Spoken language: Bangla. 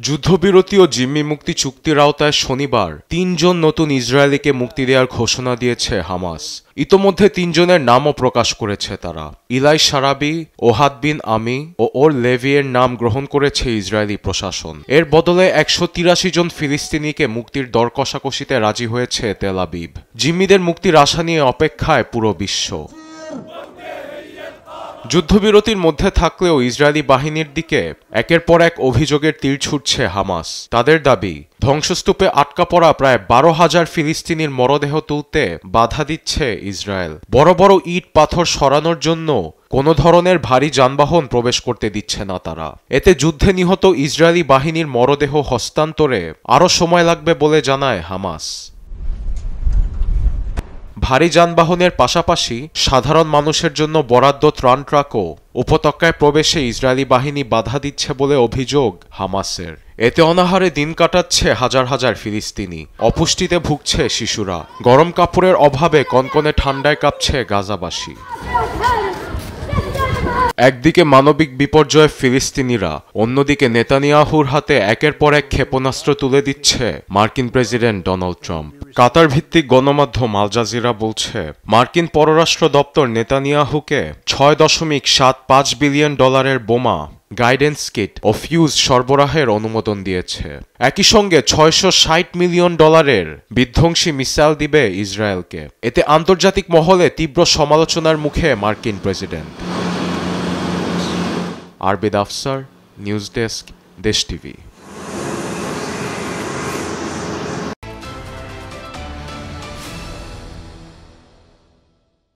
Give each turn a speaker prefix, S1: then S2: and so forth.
S1: যুদ্ধবিরতি ও জিম্মি মুক্তি চুক্তির আওতায় শনিবার 3 জন নতুন ইসরায়েলিকে মুক্তি দেওয়ার ঘোষণা দিয়েছে হামাস। ইতোমধ্যে 3 জনের নামও প্রকাশ করেছে তারা। ইলাই শারাবি, ওহাদ বিন আমি ও ওর লেভিয়ের নাম গ্রহণ করেছে ইসরায়েলি প্রশাসন। এর বদলে 183 জন ফিলিস্তিনিকে মুক্তির দর কষাকষিতে রাজি হয়েছে তেল আবিব। জিম্মিদের মুক্তির আশা নিয়ে অপেক্ষায় পুরো বিশ্ব। যুদ্ধবিরতির মধ্যে থাকলেও ইসরায়েলি বাহিনীর দিকে একের পর এক অভিযোগের তীর ছুটছে হামাস। তাদের দাবি, ধ্বংসস্তূপে আটকা পড়া প্রায় 12,000 ফিলিস্তিনির মরদেহ তুলতে বাধা দিচ্ছে ইসরায়েল। বড় বড় ইট পাথর সরানোর জন্য কোনো ধরনের ভারী যানবাহন প্রবেশ করতে দিচ্ছে না তারা। এতে যুদ্ধে নিহত ইসরায়েলি বাহিনীর মরদেহ হস্তান্তরে আরও সময় লাগবে বলে জানায় হামাস। ভারী যানবাহনের পাশাপাশি সাধারণ মানুষের জন্য বরাদ্দ ত্রাণ ট্রাকও উপত্যকায় প্রবেশে ইসরায়েলি বাহিনী বাধা দিচ্ছে বলে অভিযোগ হামাসের। এতে অনাহারে দিন কাটাচ্ছে হাজার হাজার ফিলিস্তিনি। অপুষ্টিতে ভুগছে শিশুরা। গরম কাপড়ের অভাবে কনকনে ঠান্ডায় কাঁপছে গাজাবাসী। একদিকে মানবিক বিপর্যয়ে ফিলিস্তিনিরা, অন্যদিকে নেতানিয়াহুর হাতে একের পর এক ক্ষেপণাস্ত্র তুলে দিচ্ছে মার্কিন প্রেসিডেন্ট ডোনাল্ড ট্রাম্প। কাতার ভিত্তিক গণমাধ্যম আল জাজিরা বলছে, মার্কিন পররাষ্ট্র দপ্তর নেতানিয়াহুকে $6.75 বিলিয়ন বোমা, গাইডেন্স কিট ও ফিউজ সরবরাহের অনুমোদন দিয়েছে। একই সঙ্গে $660 মিলিয়ন বিধ্বংসী মিসাইল দিবে ইসরায়েলকে। এতে আন্তর্জাতিক মহলে তীব্র সমালোচনার মুখে মার্কিন প্রেসিডেন্ট। আরবিদ আফসার, নিউজ ডেস্ক, দেশ টিভি।